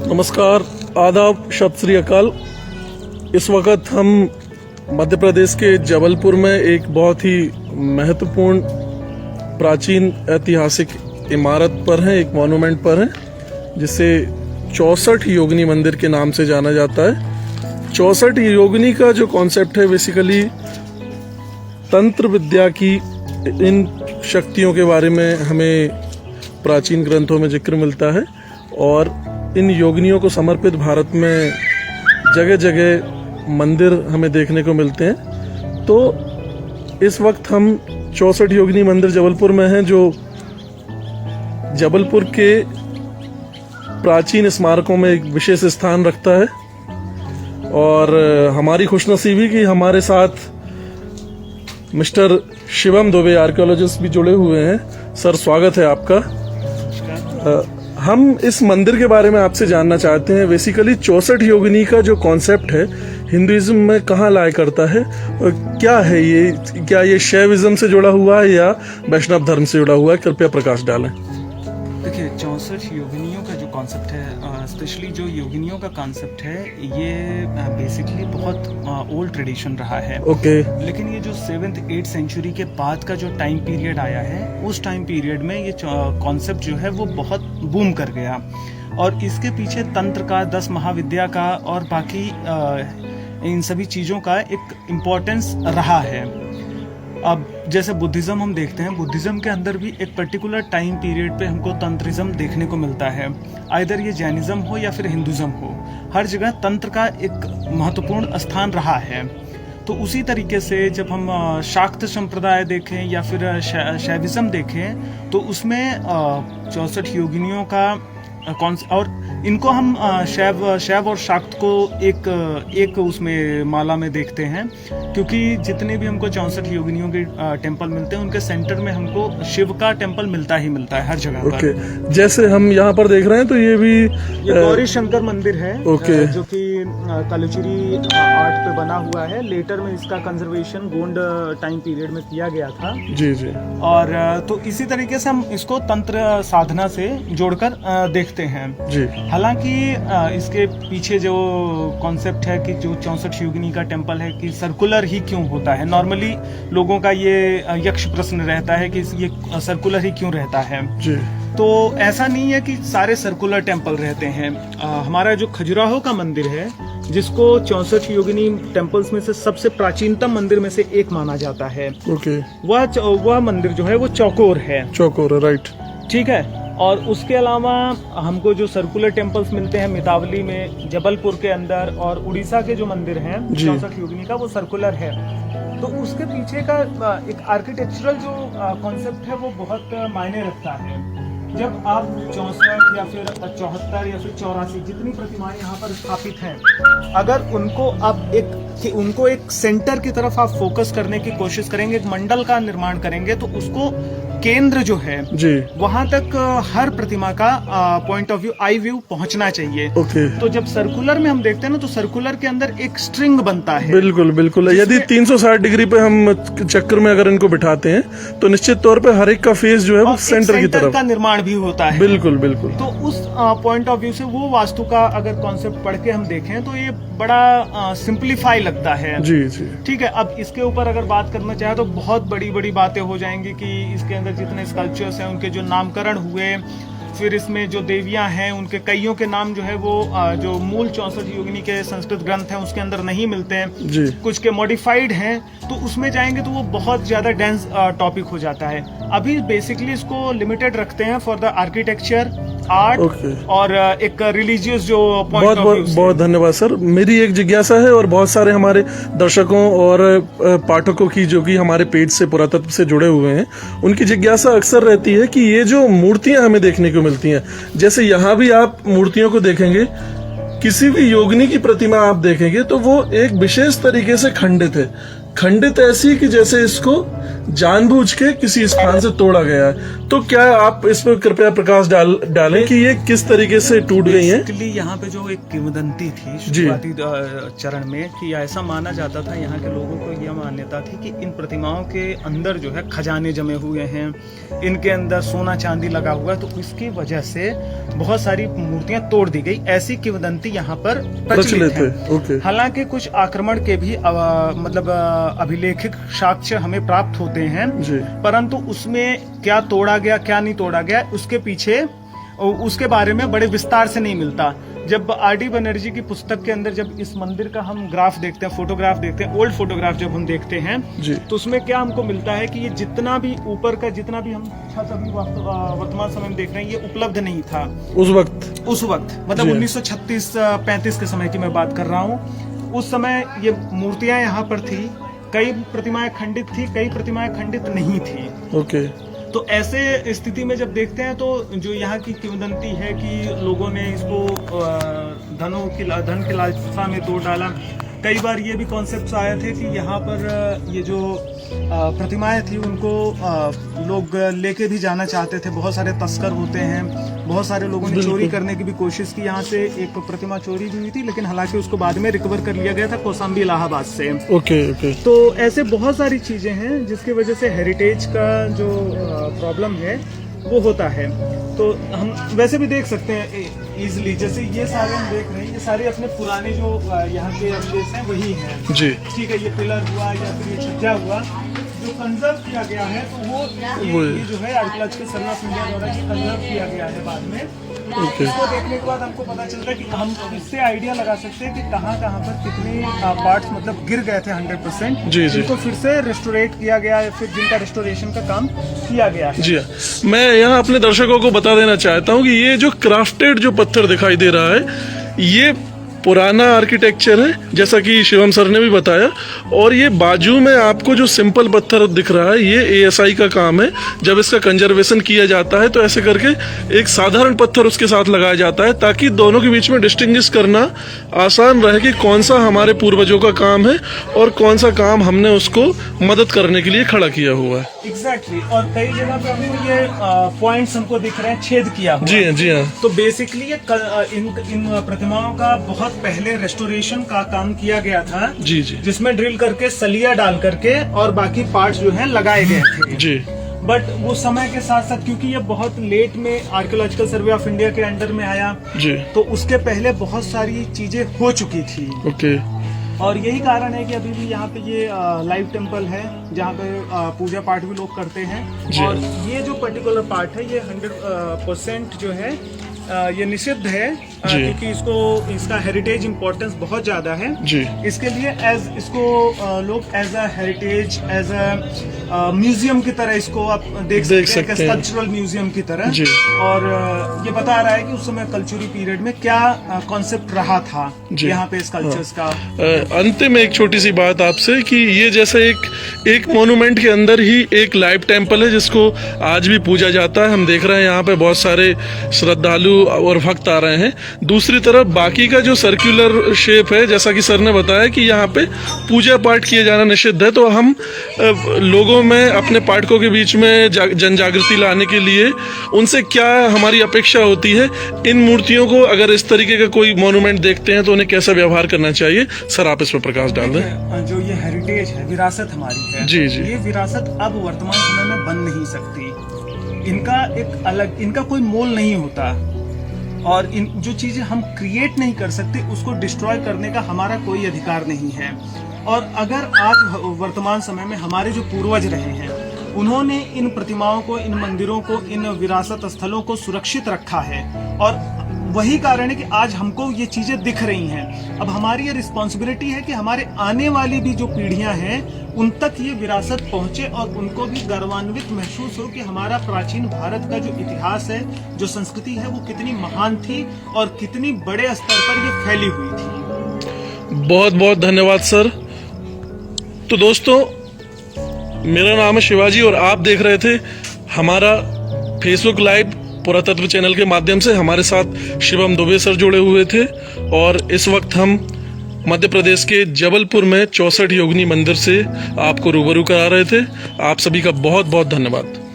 नमस्कार, आदाब, सत श्री अकाल। इस वक्त हम मध्य प्रदेश के जबलपुर में एक बहुत ही महत्वपूर्ण प्राचीन ऐतिहासिक इमारत पर हैं, एक मॉन्यूमेंट पर हैं, जिसे 64 योगिनी मंदिर के नाम से जाना जाता है। 64 योगिनी का जो कॉन्सेप्ट है, बेसिकली तंत्र विद्या की इन शक्तियों के बारे में हमें प्राचीन ग्रंथों में जिक्र मिलता है और इन योगिनियों को समर्पित भारत में जगह जगह मंदिर हमें देखने को मिलते हैं। तो इस वक्त हम 64 योगिनी मंदिर जबलपुर में हैं, जो जबलपुर के प्राचीन स्मारकों में एक विशेष स्थान रखता है। और हमारी खुशनसीबी कि हमारे साथ मिस्टर शिवम दुबे आर्कियोलॉजिस्ट भी जुड़े हुए हैं। सर, स्वागत है आपका। हम इस मंदिर के बारे में आपसे जानना चाहते हैं। बेसिकली 64 योगिनी का जो कॉन्सेप्ट है हिंदुइज्म में कहाँ लाया करता है और क्या है ये? क्या ये शैविज्म से जुड़ा हुआ है या वैष्णव धर्म से जुड़ा हुआ है? कृपया प्रकाश डालें। देखिए, 64 योगिनियों का जो कॉन्सेप्ट है, स्पेशली जो योगिनियों का कॉन्सेप्ट है, ये बेसिकली बहुत ओल्ड ट्रेडिशन रहा है। ओके। लेकिन ये जो 7th 8th सेंचुरी के बाद का जो टाइम पीरियड आया है, उस टाइम पीरियड में ये कॉन्सेप्ट जो है वो बहुत बूम कर गया और इसके पीछे तंत्र का, 10 महाविद्या का और बाकी इन सभी चीज़ों का एक इम्पोर्टेंस रहा है। अब जैसे बुद्धिज़्म हम देखते हैं, बुद्धिज़्म के अंदर भी एक पर्टिकुलर टाइम पीरियड पे हमको तंत्रिज्म देखने को मिलता है। आइदर ये जैनिज्म हो या फिर हिंदुज़्म हो, हर जगह तंत्र का एक महत्वपूर्ण स्थान रहा है। तो उसी तरीके से जब हम शाक्त संप्रदाय देखें या फिर शैविज्म देखें, तो उसमें 64 योगिनियों का और इनको हम शैव और शाक्त को एक उसमें माला में देखते हैं, क्योंकि जितने भी हमको 64 योगिनियों के टेम्पल मिलते हैं, उनके सेंटर में हमको शिव का टेम्पल मिलता ही मिलता है हर जगह पर। जैसे हम यहाँ पर देख रहे हैं, तो ये भी गौरी शंकर मंदिर है। जो कि कलुचुरी आर्ट पे बना हुआ है। लेटर में इसका कंजर्वेशन गोंड टाइम पीरियड में किया गया था। जी जी। और तो इसी तरीके से हम इसको तंत्र साधना से जोड़कर देखते हैं जी। हालांकि इसके पीछे जो कॉन्सेप्ट है कि जो 64 योगिनी का टेम्पल है कि सर्कुलर ही क्यों होता है। नॉर्मली लोगों का ये यक्ष प्रश्न रहता है कि ये सर्कुलर ही क्यों रहता है। जी। तो ऐसा नहीं है कि सारे सर्कुलर टेम्पल रहते हैं। हमारा जो खजुराहो का मंदिर है, जिसको 64 योगिनी टेम्पल्स में से सबसे प्राचीनतम मंदिर में से एक माना जाता है, ओके, वह मंदिर जो है वो चौकोर है। चौकोर, राइट, ठीक है। और उसके अलावा हमको जो सर्कुलर टेम्पल्स मिलते हैं मितावली में, जबलपुर के अंदर, और उड़ीसा के जो मंदिर हैं 64 योगिनी का, वो सर्कुलर है। तो उसके पीछे का एक आर्किटेक्चरल जो कॉन्सेप्ट है वो बहुत मायने रखता है। जब आप 64 या फिर 74 या फिर 84 जितनी प्रतिमाएं यहाँ पर स्थापित हैं, अगर उनको एक सेंटर की तरफ आप फोकस करने की कोशिश करेंगे, एक मंडल का निर्माण करेंगे, तो उसको केंद्र जो है जी, वहां तक हर प्रतिमा का point of view, eye view पहुंचना चाहिए। ओके। तो जब सर्कुलर में हम देखते हैं ना, तो सर्कुलर के अंदर एक स्ट्रिंग बनता है। बिल्कुल बिल्कुल। यदि 360 डिग्री पे हम चक्कर में अगर इनको बिठाते हैं, तो निश्चित तौर पे हर एक का फेस जो है वो सेंटर की तरफ का निर्माण भी होता है। बिल्कुल बिल्कुल। तो उस पॉइंट ऑफ व्यू से वो वास्तु का अगर कॉन्सेप्ट पढ़ के हम देखें, तो ये बड़ा सिंप्लीफाई लगता है। जी जी। ठीक है। अब इसके ऊपर अगर बात करना चाहे तो बहुत बड़ी बड़ी बातें हो जाएंगी कि इसके अंदर जितने स्कल्पचर्स हैं उनके जो नामकरण हुए, फिर इसमें जो देवियां हैं उनके कईयों के नाम जो है वो जो मूल 64 योगिनी के संस्कृत ग्रंथ हैं उसके अंदर नहीं मिलते हैं जी। कुछ के मॉडिफाइड हैं, तो उसमें जाएंगे तो वो बहुत ज्यादा डेंस टॉपिक हो जाता है। अभी बेसिकली इसको लिमिटेड रखते हैं फॉर द आर्किटेक्चर, आर्ट और एक रिलीजियस जो पॉइंट ऑफ व्यू। बहुत धन्यवाद सर। मेरी एक जिज्ञासा है और बहुत सारे हमारे दर्शकों और पाठकों की, जो कि हमारे पेज से पुरातत्व से जुड़े हुए हैं, उनकी जिज्ञासा अक्सर रहती है कि ये जो मूर्तियां हमें देखने को मिलती हैं, जैसे यहाँ भी आप मूर्तियों को देखेंगे, किसी भी योगिनी की प्रतिमा आप देखेंगे तो वो एक विशेष तरीके से खंडित है। खंडित ऐसी कि जैसे इसको जानबूझ के किसी स्थान से तोड़ा गया है। तो क्या आप इस पर कृपया प्रकाश डालें कि ये किस तरीके से टूट गई हैं? बेसिकली यहाँ पे जो एक किंवदंती थी शुरुआती चरण में कि ऐसा माना जाता था, यहाँ के लोगों को यह मान्यता थी कि इन प्रतिमाओं के अंदर जो है खजाने जमे हुए हैं, इनके अंदर सोना चांदी लगा हुआ है, तो इसकी वजह से बहुत सारी मूर्तियां तोड़ दी गई, ऐसी किंवदंती यहाँ पर प्रचलित है। हालांकि कुछ आक्रमण के भी मतलब अभिलेखित साक्ष्य हमें प्राप्त होते हैं, परंतु उसमें क्या तोड़ा गया क्या नहीं तोड़ा गया उसके पीछे उसके बारे में बड़े विस्तार से नहीं मिलता। जब आर.डी. बनर्जी की पुस्तक के अंदर जब इस मंदिर का हम ग्राफ देखते हैं, फोटोग्राफ देखते हैं, ओल्ड फोटोग्राफ जब हम देखते हैं तो उसमें क्या हमको मिलता है कि ये जितना भी ऊपर का जितना भी हम छत अभी वर्तमान समय में देख रहे हैं ये उपलब्ध नहीं था उस वक्त मतलब 1936-35 के समय की मैं बात कर रहा हूँ। उस समय ये मूर्तियां यहाँ पर थी, कई प्रतिमाएं खंडित थी, कई प्रतिमाएं खंडित नहीं थी। तो ऐसे स्थिति में जब देखते हैं तो जो यहाँ की किंवदंती है कि लोगों ने इसको धन की लालसा में तोड़ डाला। कई बार ये भी कॉन्सेप्ट्स आए थे कि यहाँ पर ये जो प्रतिमाएं थी उनको लोग लेके भी जाना चाहते थे। बहुत सारे तस्कर होते हैं, बहुत सारे लोगों ने चोरी करने की भी कोशिश की। यहाँ से एक प्रतिमा चोरी भी हुई थी, लेकिन हालांकि उसको बाद में रिकवर कर लिया गया था कौशाम्बी इलाहाबाद से। ओके। तो ऐसे बहुत सारी चीजें हैं जिसकी वजह से हेरिटेज का जो प्रॉब्लम है वो होता है। तो हम वैसे भी देख सकते हैं इजिली, जैसे ये सारे हम देख रहे हैं, ये सारे अपने पुराने जो यहाँ के अवशेष हैं वही हैं जी। ठीक है, ये पिलर हुआ या फिर ये छज्जा हुआ जो कंजर्व किया गया है, तो वो ये जो है आर्कियोलॉजिकल सर्वे ऑफ इंडिया द्वारा कंजर्व किया गया है बाद में। इसको देखने के बाद हमको पता चलता है कि हम इससे आइडिया लगा सकते हैं कि कहाँ पर कितने पार्ट्स मतलब गिर गए थे 100%, जिनको फिर से रेस्टोरेट किया गया है, फिर जिनका रेस्टोरेशन का काम किया गया है। जी मैं यहाँ अपने दर्शकों को बता देना चाहता हूँ कि ये जो क्राफ्टेड जो पत्थर दिखाई दे रहा है ये पुराना आर्किटेक्चर है, जैसा कि शिवम सर ने भी बताया। और ये बाजू में आपको जो सिंपल पत्थर दिख रहा है ये एएसआई का काम है। जब इसका कंजर्वेशन किया जाता है तो ऐसे करके एक साधारण पत्थर उसके साथ लगाया जाता है ताकि दोनों के बीच में डिस्टिंग्विश करना आसान रहे कि कौन सा हमारे पूर्वजों का काम है और कौन सा काम हमने उसको मदद करने के लिए खड़ा किया हुआ है। एग्जैक्टली। और कई जगह पे हमको ये पॉइंट्स हमको दिख रहे हैं छेद किया हुआ। जी हाँ। तो बेसिकली ये इन प्रतिमाओं का बहुत पहले रेस्टोरेशन का काम किया गया था जी, जिसमें ड्रिल करके सलिया डाल करके और बाकी पार्ट्स जो हैं लगाए गए थे जी। बट वो समय के साथ साथ क्योंकि ये बहुत लेट में आर्कियोलॉजिकल सर्वे ऑफ इंडिया के अंडर में आया जी, तो उसके पहले बहुत सारी चीजें हो चुकी थी। ओके। और यही कारण है कि अभी भी यहाँ पे ये लाइव टेम्पल है जहाँ पे पूजा पाठ भी लोग करते हैं। और ये जो पर्टिकुलर पार्ट है ये 100% जो है ये निषिद्ध है क्योंकि इसका हेरिटेज इम्पोर्टेंस बहुत ज्यादा है जी। इसके लिए इसको लोग as a heritage as a museum की तरह इसको आप देख सकते हैं, कल्चरल म्यूजियम की तरह जी। और ये बता रहा है कि उस समय कल्चरल पीरियड में क्या कॉन्सेप्ट रहा था यहाँ पे इस कल्चर्स का। अंतिम एक छोटी सी बात आपसे कि ये जैसे एक मोन्यूमेंट के अंदर ही एक लाइव टेम्पल है जिसको आज भी पूजा जाता है। हम देख रहे हैं यहाँ पे बहुत सारे श्रद्धालु और भक्त आ रहे हैं। दूसरी तरफ बाकी का जो सर्कुलर शेप है, जैसा कि सर ने बताया कि यहाँ पे पूजा पाठ किए जाना निषिद्ध है, तो हम लोगों में अपने पाठकों के बीच में जन जागृति लाने के लिए उनसे क्या हमारी अपेक्षा होती है, इन मूर्तियों को अगर इस तरीके का कोई मॉन्यूमेंट देखते हैं तो उन्हें कैसा व्यवहार करना चाहिए, सर आप इस पर प्रकाश डाल दें। जो ये हेरिटेज है, विरासत हमारी है जी, ये विरासत अब वर्तमान समय में बन नहीं सकती। इनका कोई मोल नहीं होता और इन जो चीजें हम क्रिएट नहीं कर सकते उसको डिस्ट्रॉय करने का हमारा कोई अधिकार नहीं है। और अगर आज वर्तमान समय में हमारे जो पूर्वज रहे हैं उन्होंने इन प्रतिमाओं को, इन मंदिरों को, इन विरासत स्थलों को सुरक्षित रखा है और वही कारण है कि आज हमको ये चीजें दिख रही हैं। अब हमारी ये रिस्पॉन्सिबिलिटी है कि हमारे आने वाली भी जो पीढ़ियां हैं उन तक ये विरासत पहुंचे और उनको भी गर्वान्वित महसूस हो कि हमारा प्राचीन भारत का जो इतिहास है, जो संस्कृति है, वो कितनी महान थी और कितनी बड़े स्तर पर ये फैली हुई थी। बहुत बहुत धन्यवाद सर। तो दोस्तों, मेरा नाम है शिवाजी और आप देख रहे थे हमारा फेसबुक लाइव पुरातत्व चैनल के माध्यम से। हमारे साथ शिवम दुबे सर जुड़े हुए थे और इस वक्त हम मध्य प्रदेश के जबलपुर में 64 योगिनी मंदिर से आपको रूबरू करा रहे थे। आप सभी का बहुत बहुत धन्यवाद।